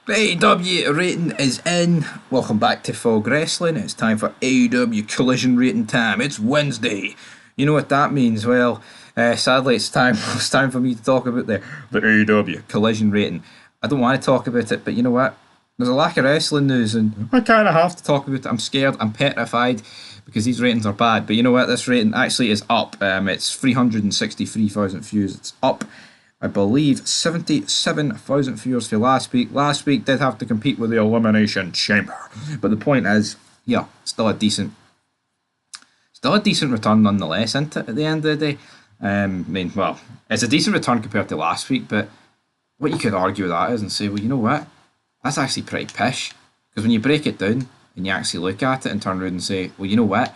AEW rating is in. Welcome back to Fog Wrestling. It's time for AEW Collision rating time. It's Wednesday. You know what that means? Well, sadly, it's time. It's time for me to talk about the AEW Collision rating. I don't want to talk about it, but you know what? There's a lack of wrestling news, and I kind of have to talk about it. I'm scared. I'm petrified because these ratings are bad. But you know what? This rating actually is up. It's 363,000 views. It's up, I believe, 77,000 viewers for last week. Last week did have to compete with the Elimination Chamber, but the point is, yeah, still a decent return nonetheless, isn't it? At the end of the day, I mean, well, it's a decent return compared to last week, but what you could argue with that is and say, well, you know what, that's actually pretty pish, because when you break it down and you actually look at it and turn around and say, well, you know what,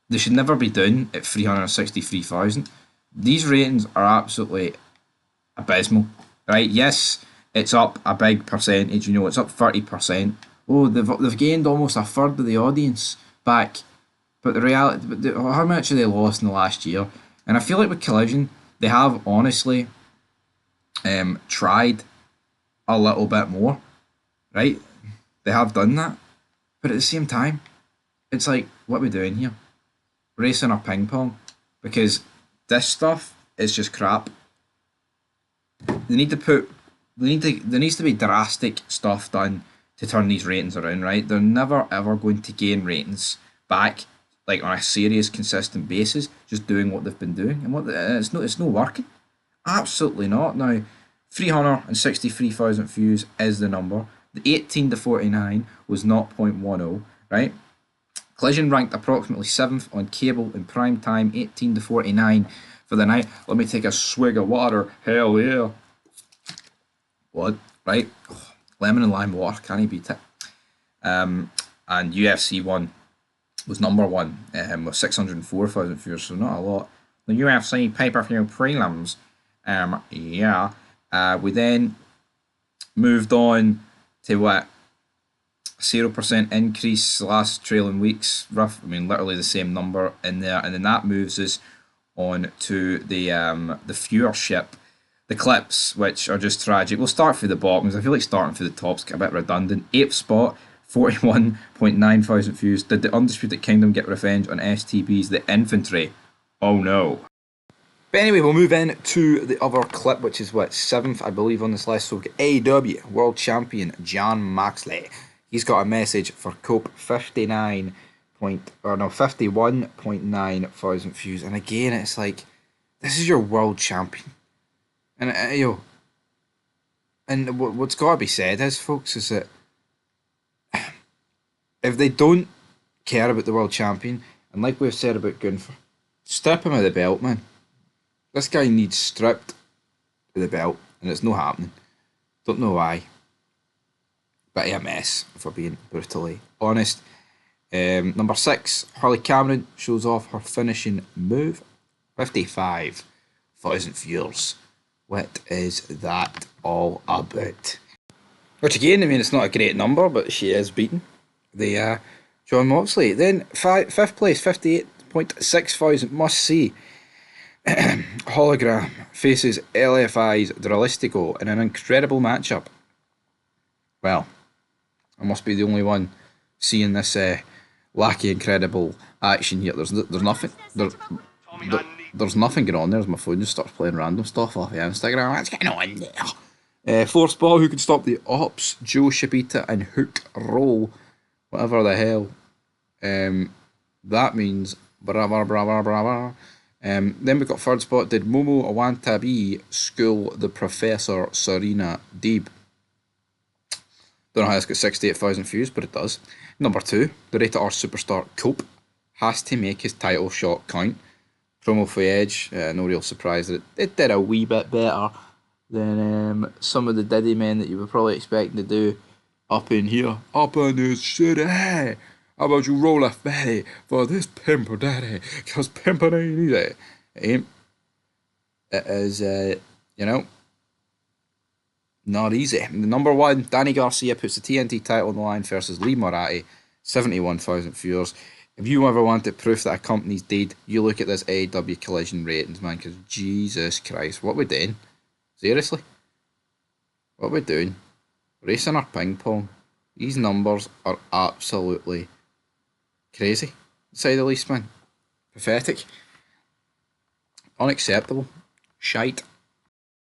they should never be down at 363,000. These ratings are absolutely abysmal, right? Yes, it's up a big percentage. You know, it's up 30%. Oh, they've gained almost a third of the audience back. But the reality, how much have they lost in the last year? And I feel like with Collision, they have honestly tried a little bit more, right? They have done that, but at the same time, it's like, what are we doing here? Racing or ping pong? Because this stuff is just crap. They need to put there needs to be drastic stuff done to turn these ratings around, right? They're never ever going to gain ratings back like on a serious, consistent basis, just doing what they've been doing. And it's not working. Absolutely not. Now, 363,000 views is the number. The 18 to 49 was 0.10, right? Collision ranked approximately 7th on cable in prime time, 18 to 49 for the night. Let me take a swig of water. Hell yeah. What? Right? Oh, lemon and lime water, can he beat it? And UFC 1 was number 1 with 604,000 viewers, so not a lot. The UFC pay-per-view prelims, yeah. We then moved on to what? 0% increase last trailing weeks, literally the same number in there, and then that moves us on to the viewership, the clips, which are just tragic. We'll start for the bottoms. I feel like starting for the tops a bit redundant. 8th spot, 41.9 thousand views. Did the Undisputed Kingdom get revenge on STB's The Infantry? Oh no. But anyway, we'll move in to the other clip, which is what, 7th, I believe, on this list. So we've got AEW World Champion Jon Moxley. He's got a message for Cope, 51.9 thousand views. And again, it's like, this is your world champion. And what's got to be said is, folks, is that if they don't care about the world champion, and like we've said about Gunther, strip him of the belt, man. This guy needs stripped of the belt, and it's not happening. Don't know why. But a mess, if we're being brutally honest. Number 6, Harley Cameron shows off her finishing move. 55,000 viewers. What is that all about? Which again, it's not a great number, but she is beating the Jon Moxley. Then 5th place, 58.6 thousand. Must see. Hologram faces LFI's Dralistico in an incredible matchup. Well, I must be the only one seeing this wacky, incredible action here. There's nothing. There's nothing going on there as my phone just starts playing random stuff off the Instagram. What's going on there? 4th spot, who can stop the Ops? Joe Shibita and Hook Roll. Whatever the hell that means. Brava, brava, brava. Then we got 3rd spot. Did Momo Awantabi school the Professor Serena Deeb? Don't know how it's got 68,000 views, but it does. Number 2, the Rated R superstar Cope has to make his title shot count. Promo for Edge, no real surprise that it did a wee bit better than some of the Diddy men that you were probably expecting to do up in here. Up in this city. How about you roll a fatty for this pimper daddy? Because pimping ain't easy. It is, not easy. The number 1, Danny Garcia puts the TNT title on the line versus Lee Moriarty. 71,000 viewers. If you ever wanted proof that a company's dead, you look at this AEW Collision ratings, man, because Jesus Christ, what we doing? Seriously? What we doing? Racing or ping pong? These numbers are absolutely crazy, to say the least, man. Pathetic. Unacceptable. Shite.